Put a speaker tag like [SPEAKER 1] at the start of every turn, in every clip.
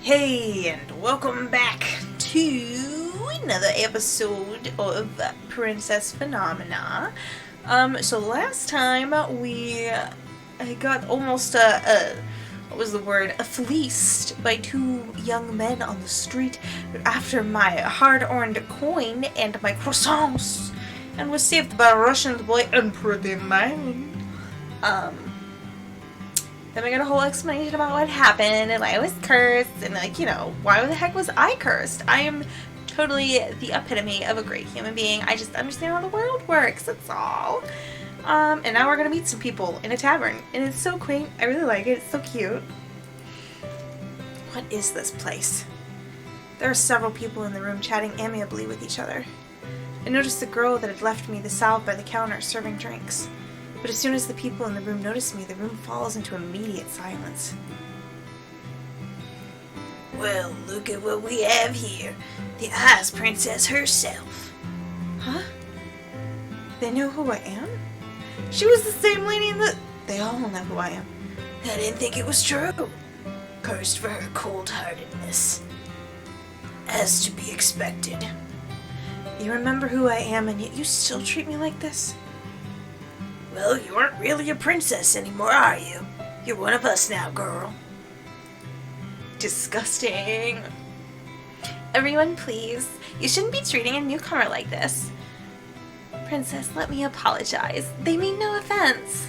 [SPEAKER 1] Hey, and welcome back to another episode of Princess Phenomena. So last time we got almost what was the word? Fleeced by two young men on the street after my hard-earned coin and my croissants, and was saved by a Russian boy and pretty man. Then we got a whole explanation about what happened and why I was cursed and, why the heck was I cursed? I am totally the epitome of a great human being. I just understand how the world works, that's all. And now we're gonna meet some people in a tavern, and it's so quaint. I really like it. It's so cute. What is this place? There are several people in the room chatting amiably with each other. I noticed the girl that had left me the salve by the counter serving drinks. But as soon as the people in the room notice me, the room falls into immediate silence. Well, look at what we have here. The Ice Princess herself. Huh? They know who I am? She was the same lady in the... They all know who I am. I didn't think it was true. Cursed for her cold-heartedness. As to be expected. You remember who I am, and yet you still treat me like this? Well, you aren't really a princess anymore, are you? You're one of us now, girl. Disgusting. Everyone, please. You shouldn't be treating a newcomer like this. Princess, let me apologize. They mean no offense.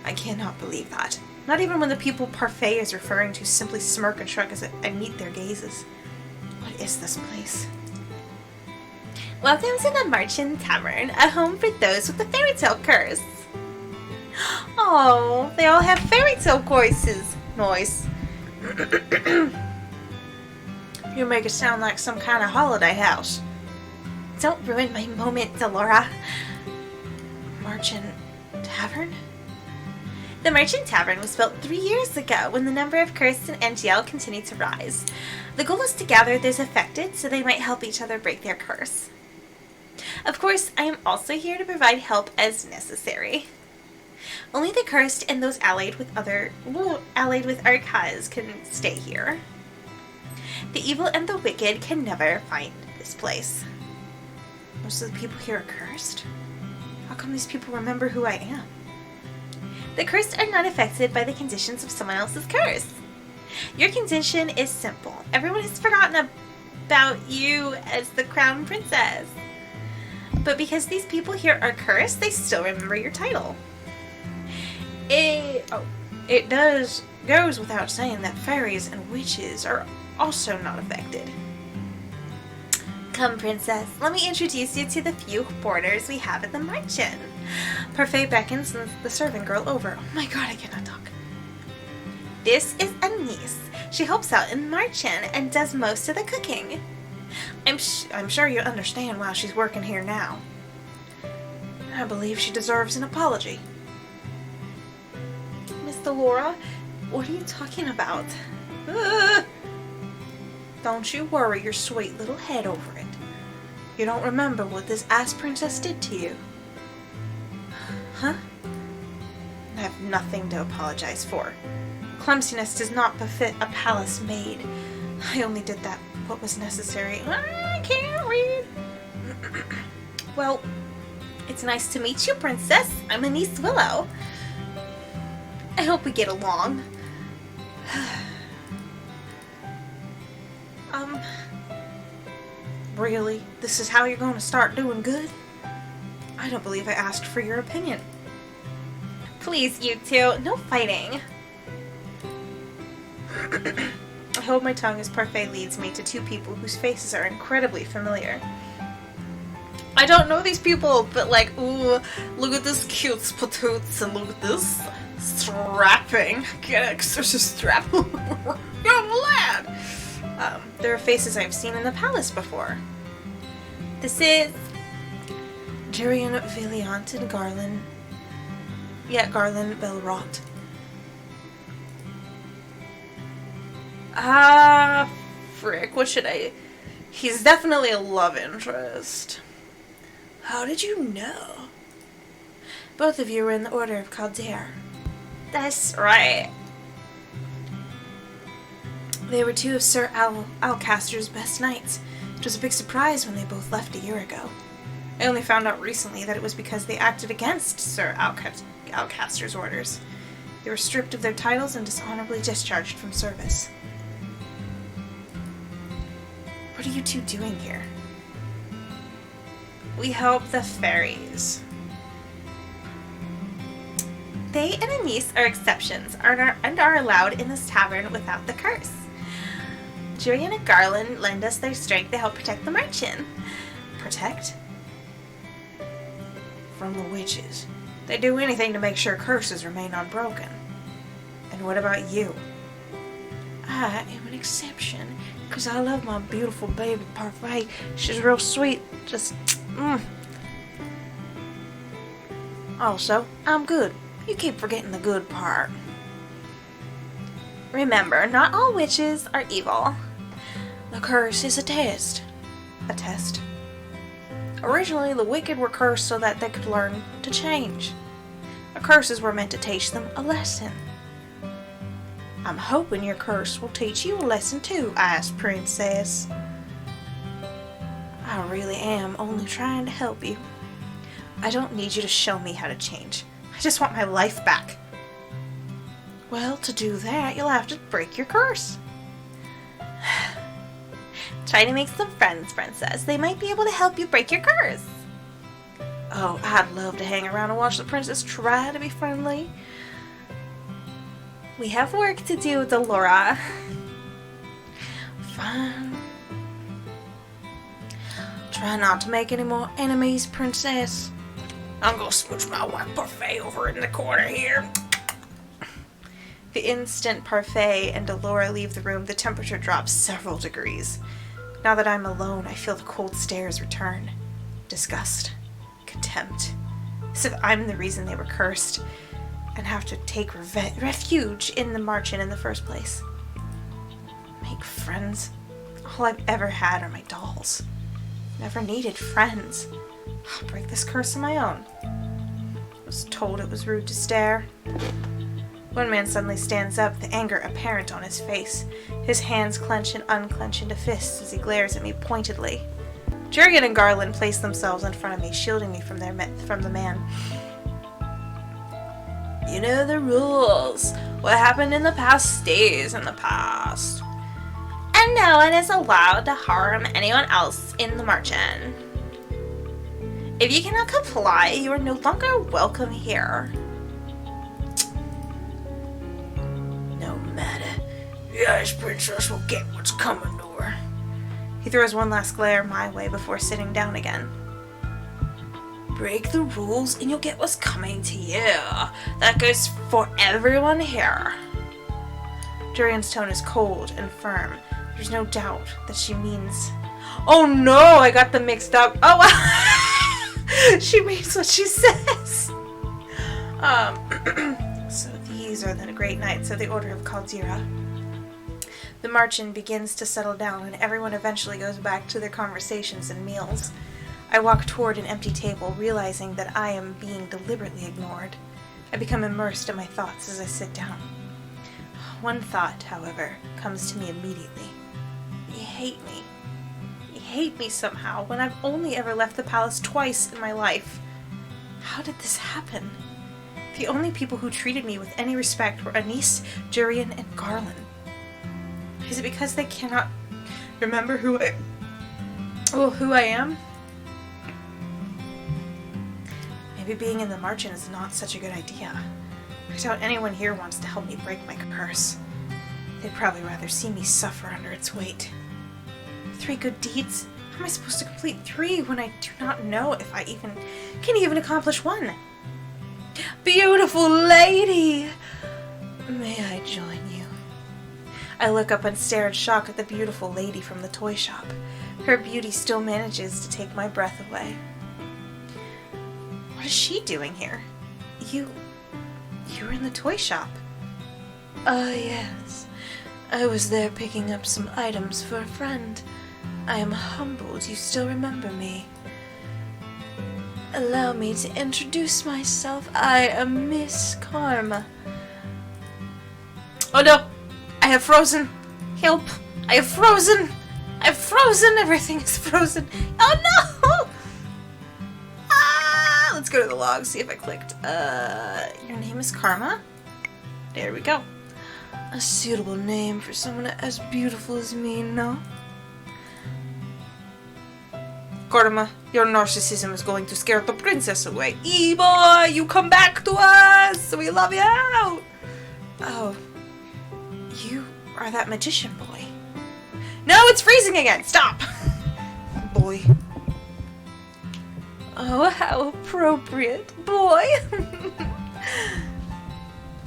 [SPEAKER 1] I cannot believe that. Not even when the people Parfait is referring to simply smirk and shrug as I meet their gazes. What is this place? Welcome to the Marchand Tavern, a home for those with a fairy tale curse. Oh, they all have fairy tale courses. Nice. You make it sound like some kind of holiday house. Don't ruin my moment, Delora. Marchand Tavern? The Marchand Tavern was built 3 years ago when the number of cursed in NGL continued to rise. The goal is to gather those affected so they might help each other break their curse. Of course, I am also here to provide help as necessary. Only the cursed and those allied with our cause can stay here. The evil and the wicked can never find this place. Most of the people here are cursed? How come these people remember who I am? The cursed are not affected by the conditions of someone else's curse. Your condition is simple. Everyone has forgotten about you as the crown princess. But because these people here are cursed, they still remember your title. It goes without saying that fairies and witches are also not affected. Come, princess, let me introduce you to the few boarders we have at the Marchand. Parfait beckons the servant girl over. Oh my god, I cannot talk. This is Anise. She helps out in Marchand and does most of the cooking. I'm sure you understand why she's working here now. I believe she deserves an apology. Miss Delora, what are you talking about? Don't you worry your sweet little head over it. You don't remember what this Ice Princess did to you. Huh? I have nothing to apologize for. Clumsiness does not befit a palace maid. I only did what was necessary. I can't read. Well, it's nice to meet you, princess. I'm Anise Willow. I hope we get along. Really? This is how you're going to start doing good? I don't believe I asked for your opinion. Please, you two, no fighting. I hold my tongue as Parfait leads me to two people whose faces are incredibly familiar. I don't know these people, but ooh, look at this cute spatoots and look at this strapping. Get extra strap. Young lad! There are faces I've seen in the palace before. This is Jurian Valiant and Garland. Yeah, Garland Belrot. Frick, what should I... He's definitely a love interest. How did you know? Both of you were in the Order of Calder. That's right. They were two of Sir Alcaster's best knights. It was a big surprise when they both left a year ago. I only found out recently that it was because they acted against Sir Alcaster's orders. They were stripped of their titles and dishonorably discharged from service. What are you two doing here? We help the fairies. They and Anise are exceptions and are allowed in this tavern without the curse. Julian and Garland lend us their strength to help protect the merchant. Protect? From the witches. They do anything to make sure curses remain unbroken. And what about you? I am an exception, because I love my beautiful baby Parfait. She's real sweet, just Also, I'm good. You keep forgetting the good part. Remember, not all witches are evil. The curse is a test. A test? Originally, the wicked were cursed so that they could learn to change. The curses were meant to teach them a lesson. I'm hoping your curse will teach you a lesson too, Ice Princess. I really am only trying to help you. I don't need you to show me how to change. I just want my life back. Well, to do that, you'll have to break your curse. Try to make some friends, Princess. They might be able to help you break your curse. Oh, I'd love to hang around and watch the princess try to be friendly. We have work to do, Delora. Fine. Try not to make any more enemies, Princess. I'm gonna smooch my white parfait over in the corner here. The instant Parfait and Delora leave the room, the temperature drops several degrees. Now that I'm alone, I feel the cold stares return. Disgust. Contempt. As if I'm the reason they were cursed and have to take refuge in the margin in the first place. Make friends? All I've ever had are my dolls. Never needed friends. I'll break this curse on my own. I was told it was rude to stare. One man suddenly stands up, the anger apparent on his face. His hands clench and unclench into fists as he glares at me pointedly. Jurgen and Garland place themselves in front of me, shielding me from the man. You know the rules. What happened in the past stays in the past. And no one is allowed to harm anyone else in the margin. If you cannot comply, you are no longer welcome here. No matter. The Ice Princess will get what's coming to her. He throws one last glare my way before sitting down again. Break the rules and you'll get what's coming to you. That goes for everyone here. Durian's tone is cold and firm. There's no doubt that she means... Oh no, I got them mixed up. Oh, she means what she says. So these are the great knights of the Order of Caldera. The margin begins to settle down and everyone eventually goes back to their conversations and meals. I walk toward an empty table, realizing that I am being deliberately ignored. I become immersed in my thoughts as I sit down. One thought, however, comes to me immediately. You hate me. You hate me somehow, when I've only ever left the palace twice in my life. How did this happen? The only people who treated me with any respect were Anise, Jurian, and Garland. Is it because they cannot remember who I am? Maybe being in the margin is not such a good idea. I doubt anyone here wants to help me break my curse. They'd probably rather see me suffer under its weight. 3 good deeds? How am I supposed to complete 3 when I do not know if I can even accomplish 1? Beautiful lady! May I join you? I look up and stare in shock at the beautiful lady from the toy shop. Her beauty still manages to take my breath away. What is she doing here? You were in the toy shop. Yes. I was there picking up some items for a friend. I am humbled you still remember me. Allow me to introduce myself. I am Miss Karma. Oh no! I have frozen! Help! I have frozen! I've frozen! Everything is frozen! Oh no! Ah! Let's go to the log, see if I clicked. Your name is Karma? There we go. A suitable name for someone as beautiful as me, no? Karma, your narcissism is going to scare the princess away. E-boy, you come back to us! We love you! Oh. You are that magician boy. No, it's freezing again! Stop! Boy. Oh, how appropriate. Boy!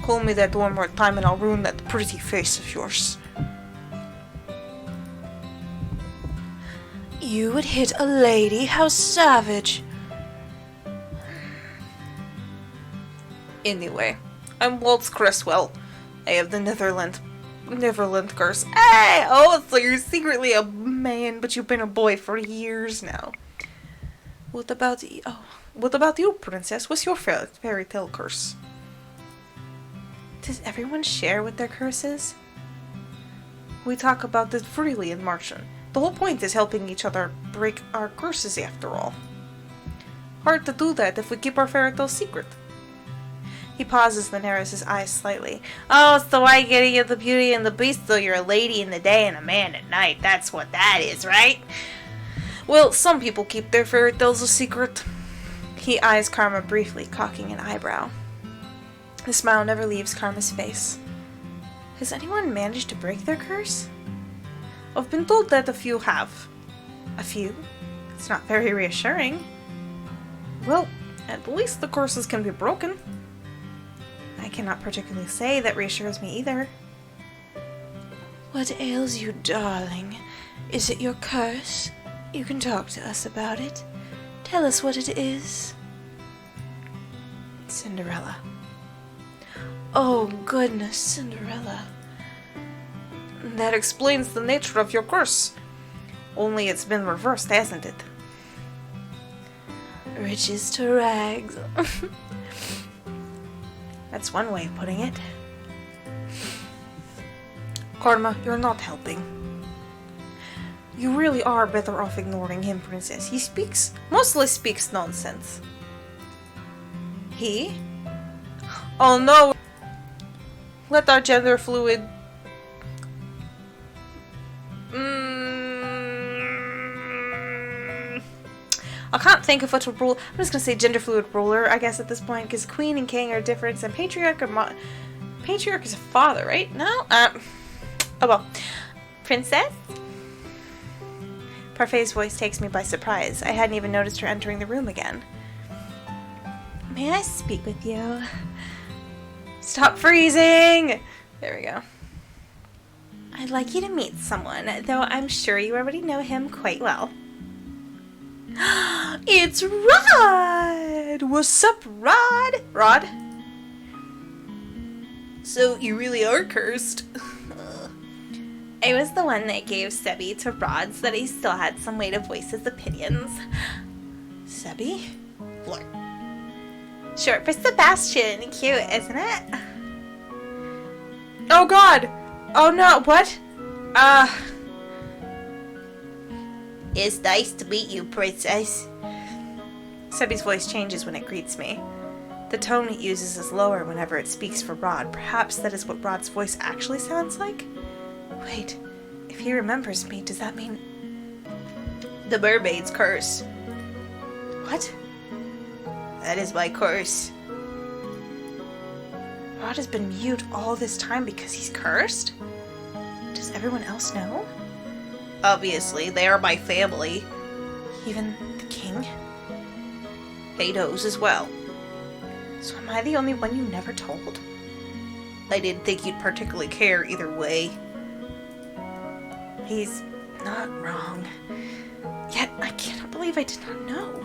[SPEAKER 1] Call me that one more time and I'll ruin that pretty face of yours. You would hit a lady? How savage. Anyway, I'm Waltz Cresswell. I have the Neverland curse. Hey! Oh, so you're secretly a man, but you've been a boy for years now. What about you, princess? What's your fairy tale curse? Does everyone share what their curse is? We talk about this freely in Martian. The whole point is helping each other break our curses after all. Hard to do that if we keep our fairy tale secret. He pauses, then narrows his eyes slightly. Oh, so I get you the Beauty and the Beast, so you're a lady in the day and a man at night. That's what that is, right? Well, some people keep their fairy tales a secret. He eyes Karma briefly, cocking an eyebrow. The smile never leaves Karma's face. Has anyone managed to break their curse? I've been told that a few have. A few? It's not very reassuring. Well, at least the curses can be broken. I cannot particularly say that reassures me either. What ails you, darling? Is it your curse? You can talk to us about it. Tell us what it is. Cinderella. Oh, goodness, Cinderella. That explains the nature of your curse. Only it's been reversed, hasn't it? Riches to rags. That's one way of putting it. Karma, you're not helping. You really are better off ignoring him, princess. He mostly speaks nonsense. He? Oh no! Let our gender fluid... I can't think of what to rule. I'm just gonna say gender fluid ruler, I guess, at this point, because queen and king are different, and patriarch is a father, right? No? Oh well. Princess? Parfait's voice takes me by surprise. I hadn't even noticed her entering the room again. May I speak with you? Stop freezing! There we go. I'd like you to meet someone, though I'm sure you already know him quite well. It's Rod! What's up, Rod? Rod? So, you really are cursed. I was the one that gave Sebby to Rod so that he still had some way to voice his opinions. Sebby? Look. Short for Sebastian. Cute, isn't it? Oh god! Oh no, what? It's nice to meet you, princess. Sebby's voice changes when it greets me. The tone it uses is lower whenever it speaks for Rod. Perhaps that is what Rod's voice actually sounds like? Wait, if he remembers me, does that mean... The mermaid's curse. What? That is my curse. Rod has been mute all this time because he's cursed? Does everyone else know? Obviously, they are my family. Even the king? He knows as well. So am I the only one you never told? I didn't think you'd particularly care either way. He's not wrong. Yet, I cannot believe I did not know.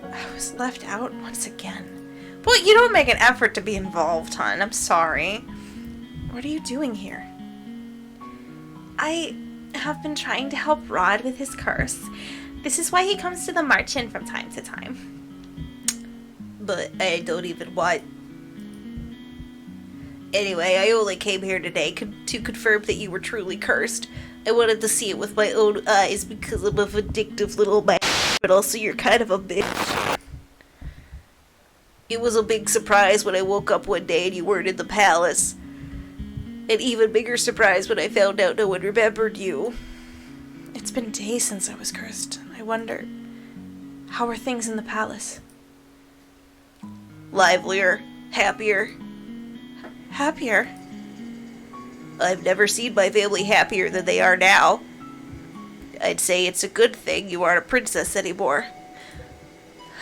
[SPEAKER 1] I was left out once again. But you don't make an effort to be involved, hon. I'm sorry. What are you doing here? I have been trying to help Rod with his curse. This is why he comes to the March-In from time to time. But I don't even want...
[SPEAKER 2] Anyway, I only came here today to confirm that you were truly cursed. I wanted to see it with my own eyes because I'm a vindictive little man, but also you're kind of a bitch. It was a big surprise when I woke up one day and you weren't in the palace. An even bigger surprise when I found out no one remembered you.
[SPEAKER 1] It's been days since I was cursed. I wonder, how are things in the palace?
[SPEAKER 2] Livelier, happier.
[SPEAKER 1] Happier?
[SPEAKER 2] I've never seen my family happier than they are now. I'd say it's a good thing you aren't a princess anymore.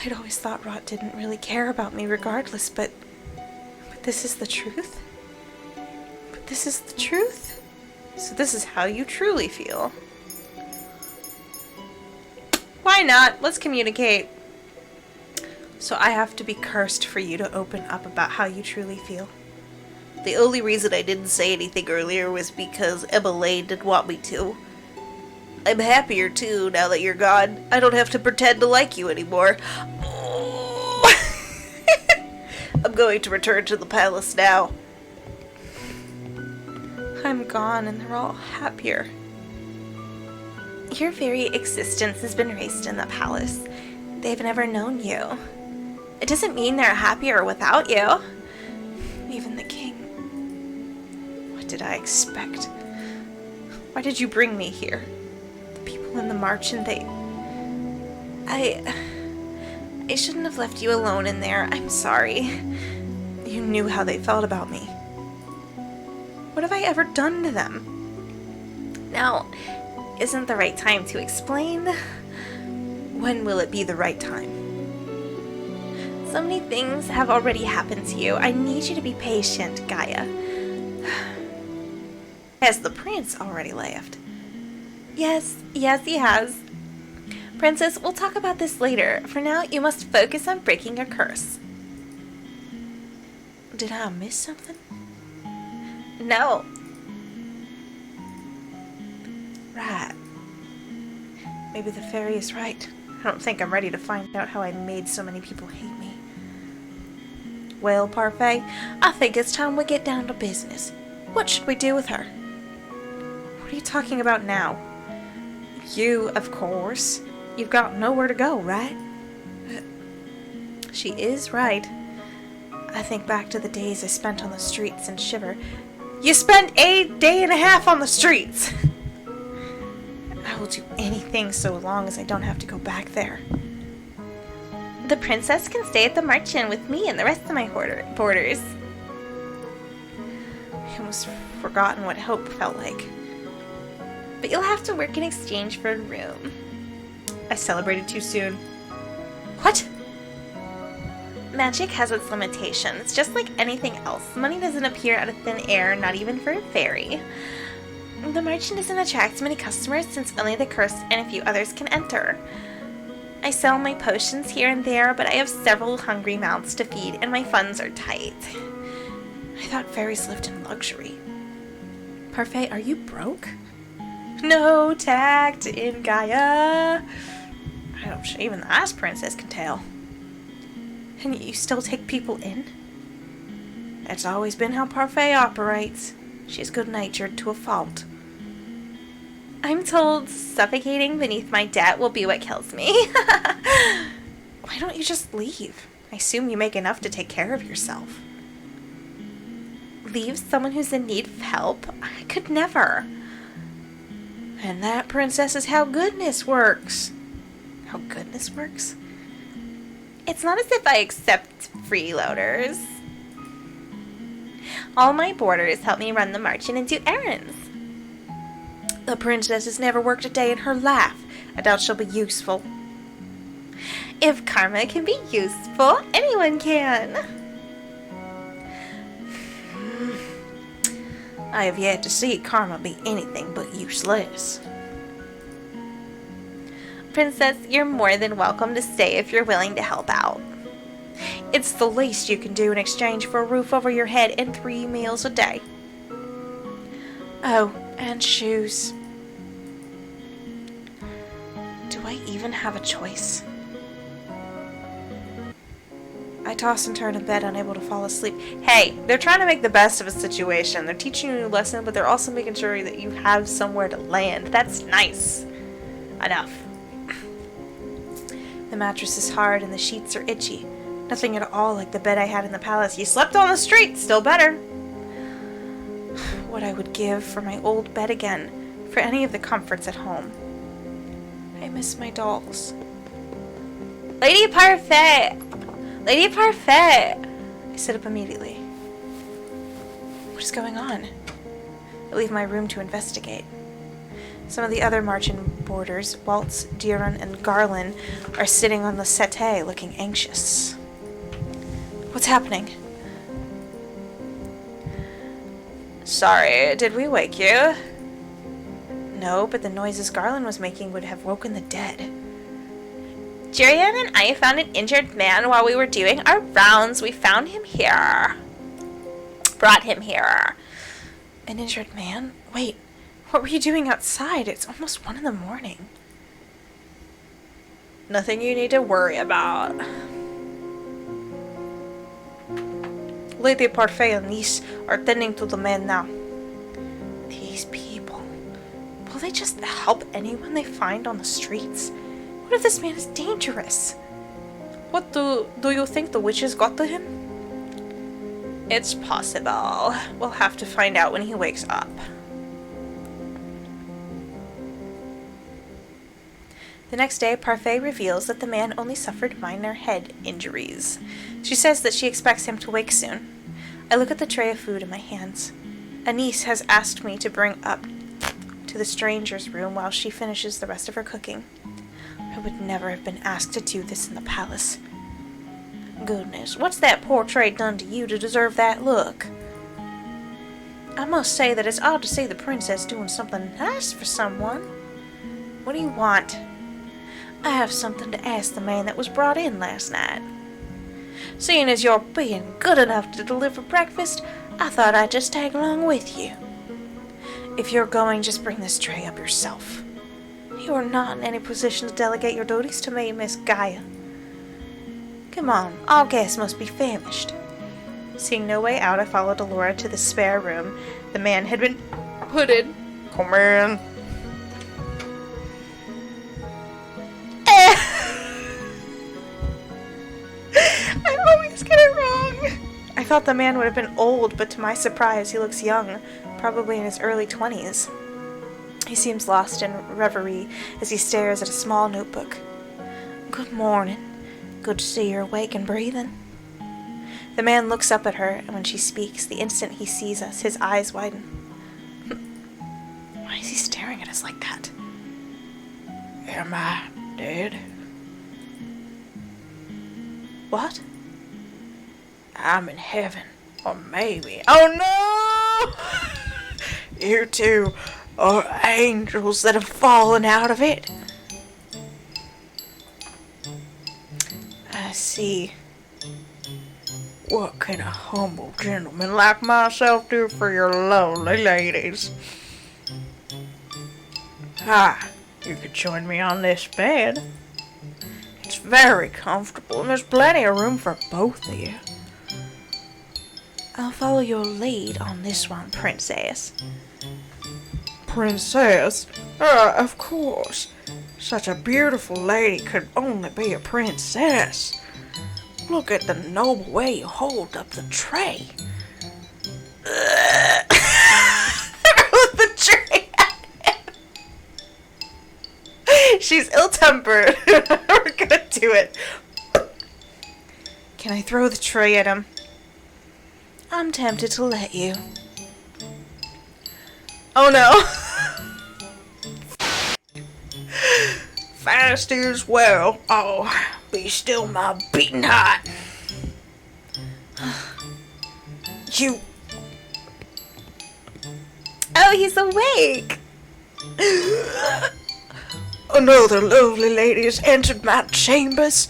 [SPEAKER 1] I'd always thought Rot didn't really care about me regardless, but this is the truth? But this is the truth? So this is how you truly feel. Why not? Let's communicate. So I have to be cursed for you to open up about how you truly feel.
[SPEAKER 2] The only reason I didn't say anything earlier was because Emma Lane didn't want me to. I'm happier too now that you're gone. I don't have to pretend to like you anymore. I'm going to return to the palace now.
[SPEAKER 1] I'm gone and they're all happier. Your very existence has been erased in the palace. They've never known you. It doesn't mean they're happier without you. Even the king. What did I expect? Why did you bring me here? The people in the march and I shouldn't have left you alone in there. I'm sorry. You knew how they felt about me. What have I ever done to them? Now, isn't the right time to explain? When will it be the right time? So many things have already happened to you. I need you to be patient, Gaia.
[SPEAKER 2] Has the prince already left?
[SPEAKER 1] Yes, he has. Princess, we'll talk about this later. For now, you must focus on breaking your curse.
[SPEAKER 2] Did I miss something?
[SPEAKER 1] No.
[SPEAKER 2] Right.
[SPEAKER 1] Maybe the fairy is right. I don't think I'm ready to find out how I made so many people hate me. Well, Parfait, I think it's time we get down to business. What should we do with her? What are you talking about now? You, of course. You've got nowhere to go, right? She is right. I think back to the days I spent on the streets and shiver. You spent a day and a half on the streets! I will do anything so long as I don't have to go back there. The princess can stay at the March Inn with me and the rest of my boarders. I almost forgotten what hope felt like. But you'll have to work in exchange for a room. I celebrated too soon. What? Magic has its limitations. Just like anything else, money doesn't appear out of thin air, not even for a fairy. The merchant doesn't attract many customers since only the cursed and a few others can enter. I sell my potions here and there, but I have several hungry mouths to feed and my funds are tight. I thought fairies lived in luxury. Parfait, are you broke? No tact in Gaia. I'm sure even the Ice Princess can tell. And you still take people in? That's always been how Parfait operates. She's good-natured to a fault. I'm told suffocating beneath my debt will be what kills me. Why don't you just leave? I assume you make enough to take care of yourself. Leave someone who's in need of help? I could never. And that, princess, is how goodness works. How goodness works? It's not as if I accept freeloaders. All my boarders help me run the marching and do errands. The princess has never worked a day in her life. I doubt she'll be useful. If karma can be useful, anyone can. I have yet to see karma be anything but useless. Princess, you're more than welcome to stay if you're willing to help out. It's the least you can do in exchange for a roof over your head and 3 meals a day. Oh, and shoes. Do I even have a choice? I toss and turn in bed, unable to fall asleep. Hey, they're trying to make the best of a situation. They're teaching you a lesson, but they're also making sure that you have somewhere to land. That's nice. Enough. The mattress is hard and the sheets are itchy. Nothing at all like the bed I had in the palace. You slept on the street, still better. What I would give for my old bed again, for any of the comforts at home. I miss my dolls. Lady Parfait! Lady Parfait! I sit up immediately. What is going on? I leave my room to investigate. Some of the other marching boarders, Waltz, Diron, and Garland, are sitting on the settee looking anxious. What's happening? Sorry, did we wake you? No, but the noises Garland was making would have woken the dead. Jerian and I found an injured man while we were doing our rounds. We found him here. Brought him here. An injured man? Wait, what were you doing outside? It's almost 1 a.m. Nothing you need to worry about. Lady Parfait and Niece are tending to the man now. These people. Will they just help anyone they find on the streets? What if this man is dangerous? What do you think the witches got to him? It's possible. We'll have to find out when he wakes up. The next day, Parfait reveals that the man only suffered minor head injuries. She says that she expects him to wake soon. I look at the tray of food in my hands. Anise has asked me to bring up to the stranger's room while she finishes the rest of her cooking. I would never have been asked to do this in the palace. Goodness, what's that poor tray done to you to deserve that look? I must say that it's odd to see the princess doing something nice for someone. What do you want? I have something to ask the man that was brought in last night. Seeing as you're being good enough to deliver breakfast, I thought I'd just tag along with you. If you're going, just bring this tray up yourself. You are not in any position to delegate your duties to me, Miss Gaia. Come on, all guests must be famished. Seeing no way out, I followed Alora to the spare room the man had been put in. Come in. I always get it wrong. I thought the man would have been old, but to my surprise, he looks young, probably in his early 20s. He seems lost in reverie as he stares at a small notebook. Good morning. Good to see you're awake and breathing. The man looks up at her, and when she speaks, the instant he sees us, his eyes widen. Why is he staring at us like that? Am I dead? What? I'm in heaven. Or maybe. Oh no! You two are angels that have fallen out of it. I see. What can a humble gentleman like myself do for your lonely ladies? Ah, you could join me on this bed. It's very comfortable and there's plenty of room for both of you. I'll follow your lead on this one, princess. Princess? Of course. Such a beautiful lady could only be a princess. Look at the noble way you hold up the tray. The tray at him. She's ill-tempered. We're gonna do it. Can I throw the tray at him? I'm tempted to let you. Oh no. Fast as well. Oh, be still my beating heart. You. Oh, he's awake. Another lovely lady has entered my chambers.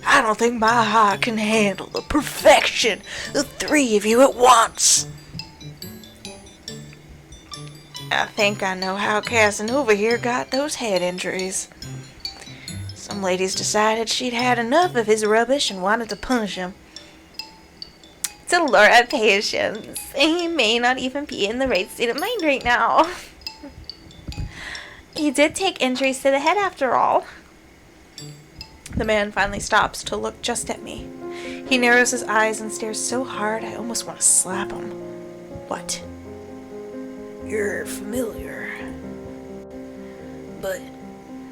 [SPEAKER 1] I don't think my heart can handle the perfection of 3 of you at once. I think I know how Casanova here got those head injuries.
[SPEAKER 2] Some ladies decided she'd had enough of his rubbish and wanted to punish him.
[SPEAKER 1] It's a lot of patience. He may not even be in the right state of mind right now. He did take injuries to the head after all.
[SPEAKER 2] The man finally stops to look just at me. He narrows his eyes and stares so hard I almost want to slap him. What? You're familiar. But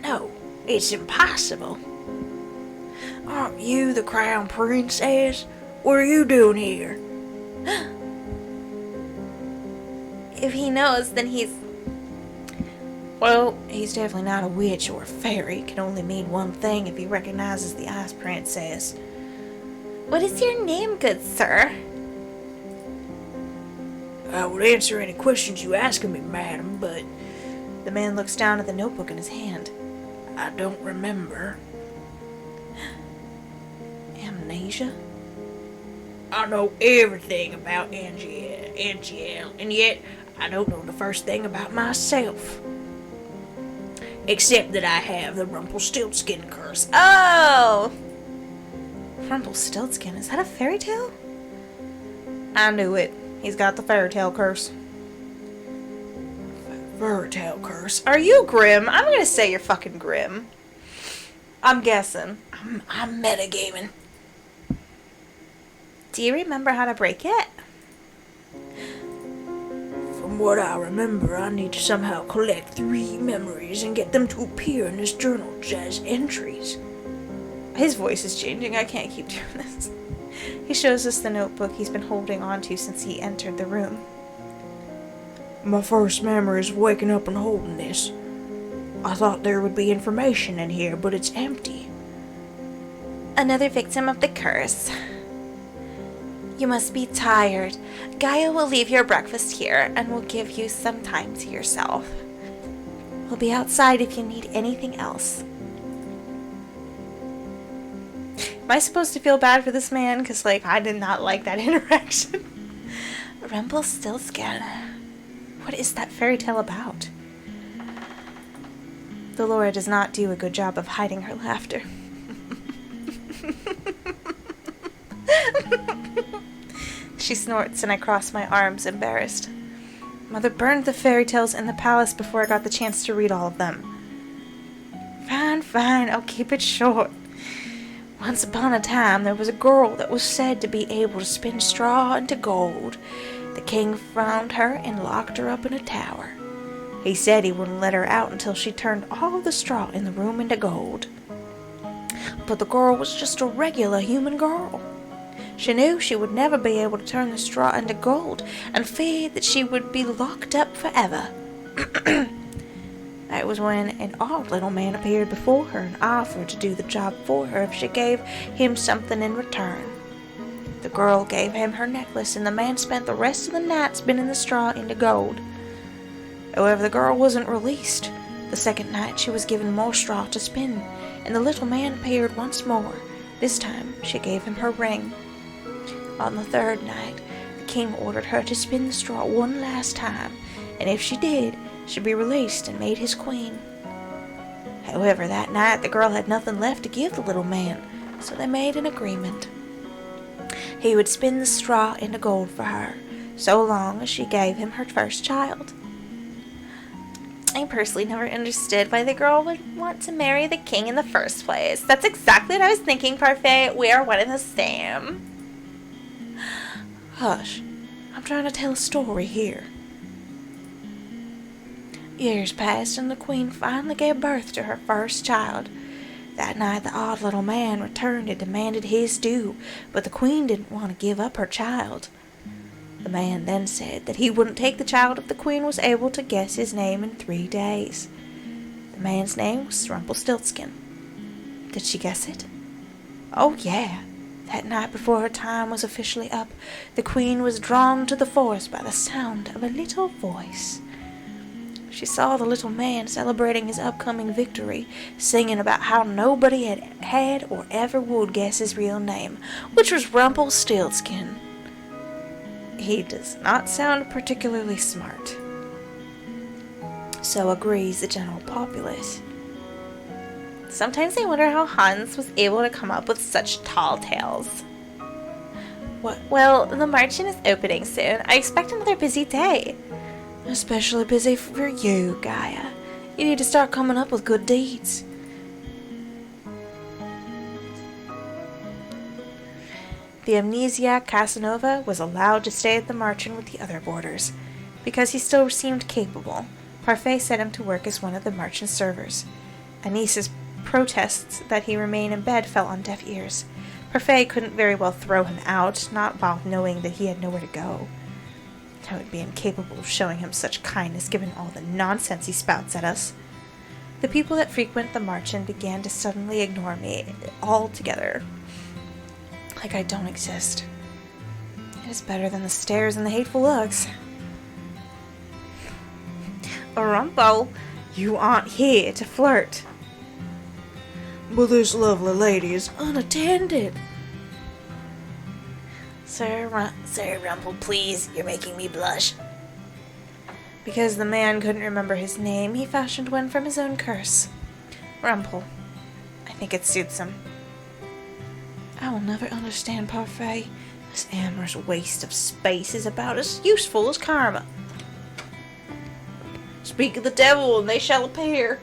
[SPEAKER 2] no, it's impossible. Aren't you the crown princess? What are you doing here?
[SPEAKER 1] If he knows, then he's...
[SPEAKER 2] Well, he's definitely not a witch or a fairy. It can only mean one thing if he recognizes the ice princess.
[SPEAKER 1] What is your name, good sir?
[SPEAKER 2] I would answer any questions you ask of me, madam, but... The man looks down at the notebook in his hand. I don't remember. Amnesia? I know everything about Angel, and yet I don't know the first thing about myself. Except that I have the Rumpelstiltskin curse.
[SPEAKER 1] Oh!
[SPEAKER 2] Rumpelstiltskin, is that a fairy tale? I knew it. He's got the fairy tale curse. Fairy tale curse? Are you Grim? I'm gonna say you're fucking Grim. I'm guessing. I'm metagaming.
[SPEAKER 1] Do you remember how to break it?
[SPEAKER 2] From what I remember, I need to somehow collect 3 memories and get them to appear in this journal as entries. His voice is changing. I can't keep doing this. He shows us the notebook he's been holding onto since he entered the room. My first memory is waking up and holding this. I thought there would be information in here, but it's empty.
[SPEAKER 1] Another victim of the curse. You must be tired. Gaia will leave your breakfast here and will give you some time to yourself. We'll be outside if you need anything else.
[SPEAKER 2] Am I supposed to feel bad for this man? Because, I did not like that interaction.
[SPEAKER 1] Rumpelstiltskin.
[SPEAKER 2] What is that fairy tale about? Dolora does not do a good job of hiding her laughter. She snorts and I cross my arms, embarrassed. Mother burned the fairy tales in the palace before I got the chance to read all of them. Fine, I'll keep it short. Once upon a time, there was a girl that was said to be able to spin straw into gold. The king found her and locked her up in a tower. He said he wouldn't let her out until she turned all the straw in the room into gold. But the girl was just a regular human girl. She knew she would never be able to turn the straw into gold and feared that she would be locked up forever. That was when an odd little man appeared before her and offered to do the job for her if she gave him something in return. The girl gave him her necklace and the man spent the rest of the night spinning the straw into gold. However, the girl wasn't released. The second night she was given more straw to spin, and the little man appeared once more. This time she gave him her ring. On the third night, the king ordered her to spin the straw one last time, and if she did, she'd be released and made his queen. However, that night the girl had nothing left to give the little man, so they made an agreement. He would spin the straw into gold for her, so long as she gave him her first child.
[SPEAKER 1] I personally never understood why the girl would want to marry the king in the first place. That's exactly what I was thinking, Parfait. We are one and the same.
[SPEAKER 2] Hush, I'm trying to tell a story here. Years passed and the queen finally gave birth to her first child. That night the odd little man returned and demanded his due, but the queen didn't want to give up her child. The man then said that he wouldn't take the child if the queen was able to guess his name in 3 days. The man's name was Rumpelstiltskin. Did she guess it? Oh yeah. That night before her time was officially up, the queen was drawn to the forest by the sound of a little voice. She saw the little man celebrating his upcoming victory, singing about how nobody had or ever would guess his real name, which was Rumpelstiltskin. He does not sound particularly smart. So agrees the general populace.
[SPEAKER 1] Sometimes I wonder how Hans was able to come up with such tall tales. Well, the merchant is opening soon. I expect another busy day.
[SPEAKER 2] Especially busy for you, Gaia. You need to start coming up with good deeds.
[SPEAKER 1] The amnesiac Casanova was allowed to stay at the merchant with the other boarders. Because he still seemed capable, Parfait set him to work as one of the merchant's servers. Anis's protests that he remain in bed fell on deaf ears. Parfait couldn't very well throw him out, not while knowing that he had nowhere to go. I would be incapable of showing him such kindness given all the nonsense he spouts at us. The people that frequent the merchant began to suddenly ignore me altogether. Like I don't exist. It is better than the stares and the hateful looks. Rumpo, you aren't here to flirt.
[SPEAKER 2] But this lovely lady is unattended.
[SPEAKER 1] Sir
[SPEAKER 2] Rumple, please, you're making me blush.
[SPEAKER 1] Because the man couldn't remember his name, he fashioned one from his own curse. Rumple. I think it suits him.
[SPEAKER 2] I will never understand Parfait. This amorous waste of space is about as useful as karma. Speak of the devil and they shall appear.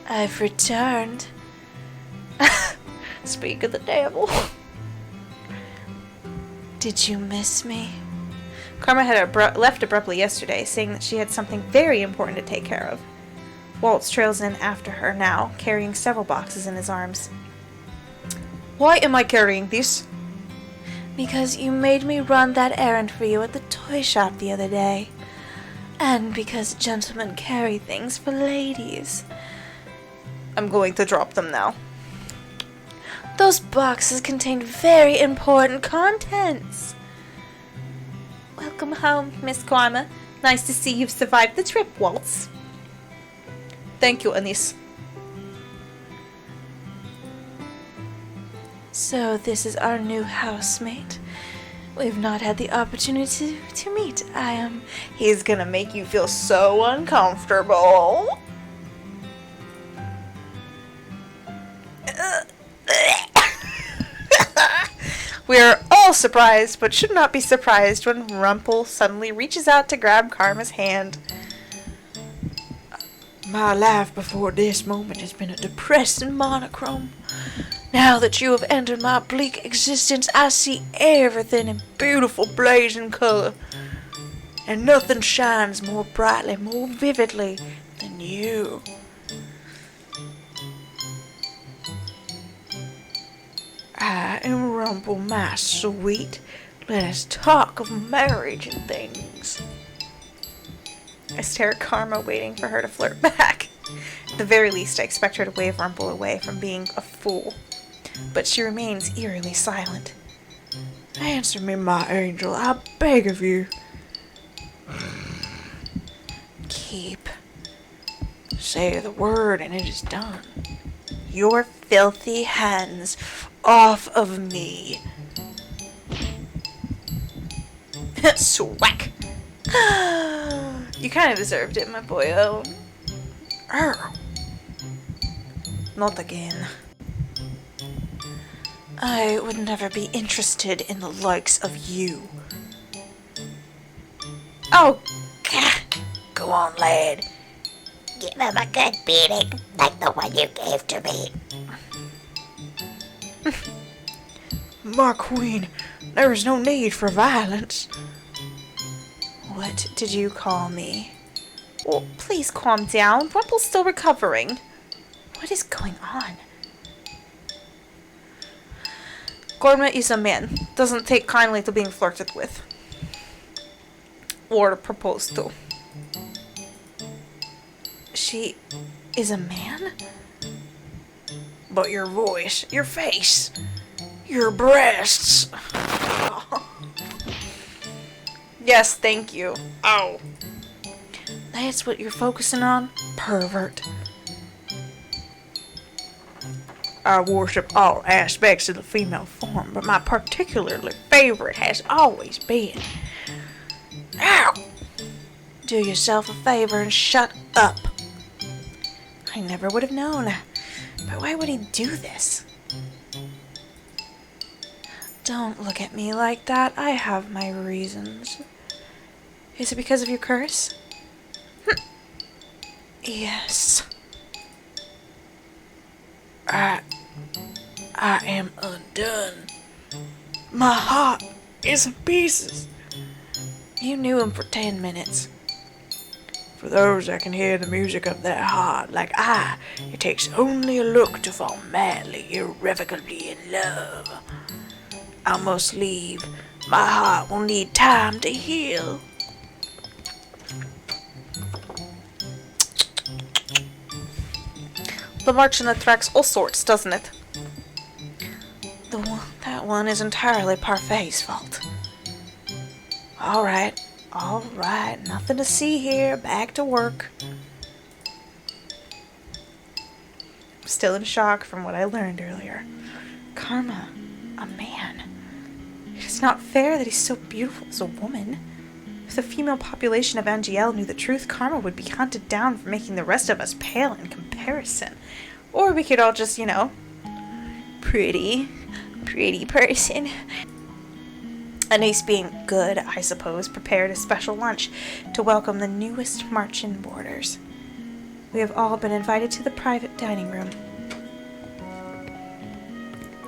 [SPEAKER 1] I've returned.
[SPEAKER 2] Speak of the devil.
[SPEAKER 1] Did you miss me? Karma had left abruptly yesterday, saying that she had something very important to take care of. Waltz trails in after her now, carrying several boxes in his arms.
[SPEAKER 2] Why am I carrying this?
[SPEAKER 1] Because you made me run that errand for you at the toy shop the other day. And because gentlemen carry things for ladies.
[SPEAKER 2] I'm going to drop them now.
[SPEAKER 1] Those boxes contain very important contents. Welcome home, Miss Karma. Nice to see you've survived the trip, Waltz.
[SPEAKER 2] Thank you, Anis.
[SPEAKER 1] So this is our new housemate. We've not had the opportunity to meet.
[SPEAKER 2] He's gonna make you feel so uncomfortable. We are all surprised, but should not be surprised when Rumple suddenly reaches out to grab Karma's hand. My life before this moment has been a depressing monochrome. Now that you have entered my bleak existence, I see everything in beautiful blazing color. And nothing shines more brightly, more vividly than you. I am Rumple, my sweet. Let us talk of marriage and things. I stare at Karma, waiting for her to flirt back. At the very least, I expect her to wave Rumple away from being a fool. But she remains eerily silent. Answer me, my angel, I beg of you.
[SPEAKER 1] Keep.
[SPEAKER 2] Say the word and it is done. Your filthy hands off of me. Swack. You kind of deserved it, my boyo. Not again. I would never be interested in the likes of you. Oh, go on, lad.
[SPEAKER 3] Give him a good beating, like the one you gave to me.
[SPEAKER 2] My queen, there is no need for violence.
[SPEAKER 1] What did you call me? Well, please calm down. Rumple's still recovering. What is going on?
[SPEAKER 2] Karma is a man. Doesn't take kindly to being flirted with. Or proposed to.
[SPEAKER 1] She is a man?
[SPEAKER 2] But your voice, your face, your breasts. Yes, thank you. Oh.
[SPEAKER 1] That's what you're focusing on?
[SPEAKER 2] Pervert. I worship all aspects of the female form, but my particularly favorite has always been... Ow!
[SPEAKER 1] Do yourself a favor and shut up. I never would have known. But why would he do this? Don't look at me like that. I have my reasons. Is it because of your curse? Yes. I am undone. My heart is in pieces. You knew him for 10 minutes. For those that can hear the music of their heart, like I, it takes only a look to fall madly, irrevocably in love. I must leave. My heart will need time to heal. The march attracts all sorts, doesn't it? That one is entirely Parfait's fault. Alright, nothing to see here, back to work. I'm still in shock from what I learned earlier. Karma, a man. It is not fair that he's so beautiful as a woman. If the female population of Angiel knew the truth, Karma would be hunted down for making the rest of us pale in comparison. Or we could all just, pretty person. Anais, being good, I suppose, prepared a special lunch to welcome the newest Marchin boarders. We have all been invited to the private dining room.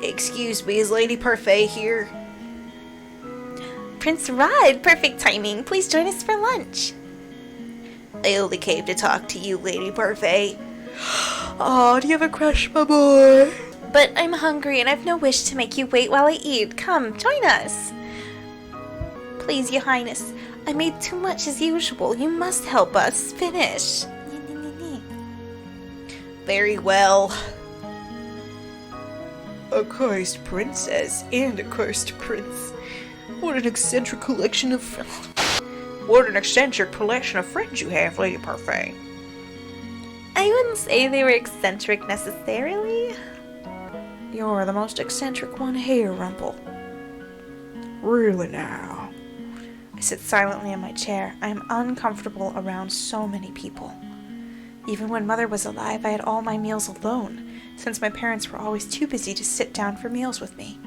[SPEAKER 2] Excuse me, is Lady Parfait here?
[SPEAKER 1] Prince Rod, perfect timing. Please join us for lunch.
[SPEAKER 2] I only came to talk to you, Lady Parfait.
[SPEAKER 1] Oh, do you have a crush, my boy? But I'm hungry and I've no wish to make you wait while I eat. Come, join us. Please, Your Highness, I made too much as usual. You must help us finish.
[SPEAKER 2] Very well.
[SPEAKER 4] A cursed princess and a cursed prince. What an eccentric collection of friends you have, Lady Parfait.
[SPEAKER 1] I wouldn't say they were eccentric necessarily.
[SPEAKER 4] You're the most eccentric one here, Rumple. Really now?
[SPEAKER 1] I sit silently in my chair. I am uncomfortable around so many people. Even when Mother was alive, I had all my meals alone, since my parents were always too busy to sit down for meals with me.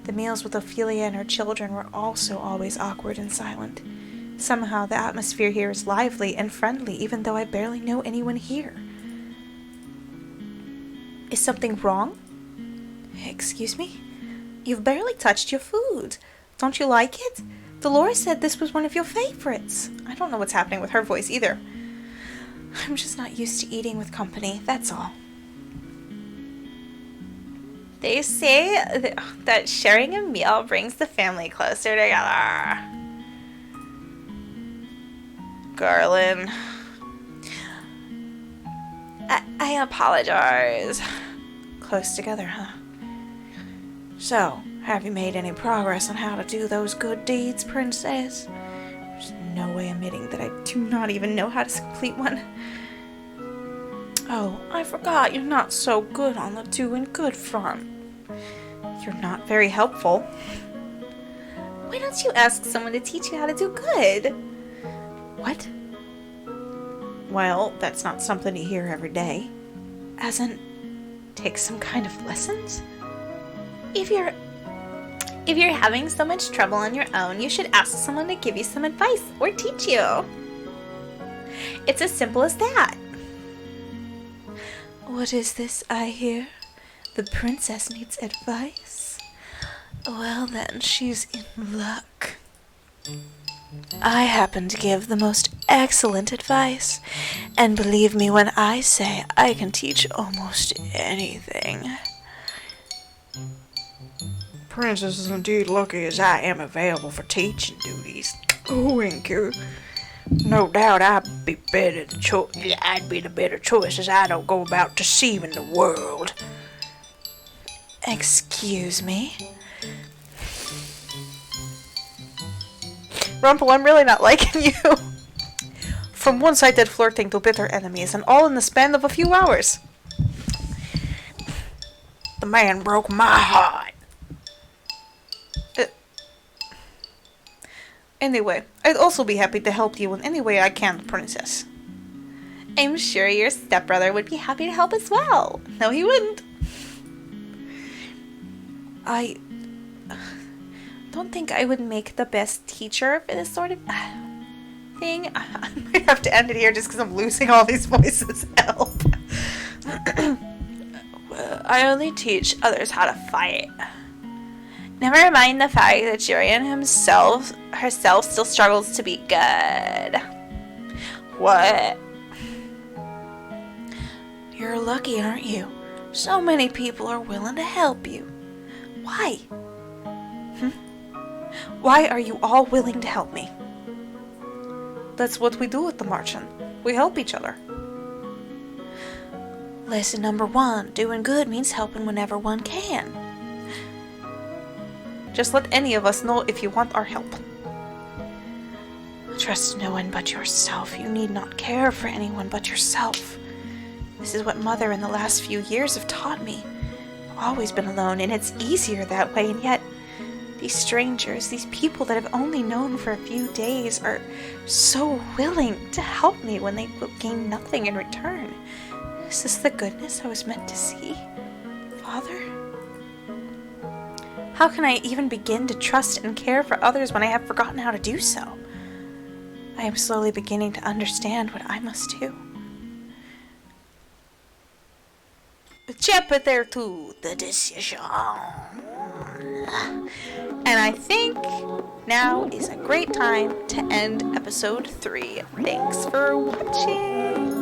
[SPEAKER 1] The meals with Ophelia and her children were also always awkward and silent. Somehow the atmosphere here is lively and friendly, even though I barely know anyone here. Is something wrong? Excuse me? You've barely touched your food. Don't you like it? Dolores said this was one of your favorites. I don't know what's happening with her voice either. I'm just not used to eating with company, that's all. They say that sharing a meal brings the family closer together. Garland. I apologize. Close together, huh? So, have you made any progress on how to do those good deeds, Princess? There's no way admitting that I do not even know how to complete one. Oh, I forgot you're not so good on the doing good front. You're not very helpful. Why don't you ask someone to teach you how to do good? What? Well, that's not something you hear every day. As in, take some kind of lessons? If you're having so much trouble on your own, you should ask someone to give you some advice or teach you. It's as simple as that. What is this I hear? The princess needs advice? Well then, she's in luck. I happen to give the most excellent advice, and believe me when I say I can teach almost anything.
[SPEAKER 4] Princess is indeed lucky as I am available for teaching duties. Wink you. No doubt I'd be the better choice as I don't go about deceiving the world.
[SPEAKER 1] Excuse me? Rumple, I'm really not liking you. From one-sided flirting to bitter enemies, and all in the span of a few hours.
[SPEAKER 4] The man broke my heart.
[SPEAKER 1] Anyway, I'd also be happy to help you in any way I can, Princess. I'm sure your stepbrother would be happy to help as well.
[SPEAKER 2] No, he wouldn't.
[SPEAKER 1] I don't think I would make the best teacher for this sort of thing. I might have to end it here just because I'm losing all these voices. Help. I only teach others how to fight. Never mind the fact that Jurian herself still struggles to be good. What?
[SPEAKER 4] You're lucky, aren't you? So many people are willing to help you.
[SPEAKER 1] Why? Why are you all willing to help me? That's what we do at the Marchand. We help each other.
[SPEAKER 4] Lesson number 1, doing good means helping whenever one can.
[SPEAKER 1] Just let any of us know if you want our help.
[SPEAKER 4] Trust no one but yourself. You need not care for anyone but yourself. This is what Mother in the last few years have taught me. I've always been alone, and it's easier that way, and yet these strangers, these people that I've only known for a few days, are so willing to help me when they will gain nothing in return. Is this the goodness I was meant to see, Father? How can I even begin to trust and care for others when I have forgotten how to do so? I am slowly beginning to understand what I must do.
[SPEAKER 2] Chapter 2, the decision.
[SPEAKER 1] And I think now is a great time to end episode 3. Thanks for watching.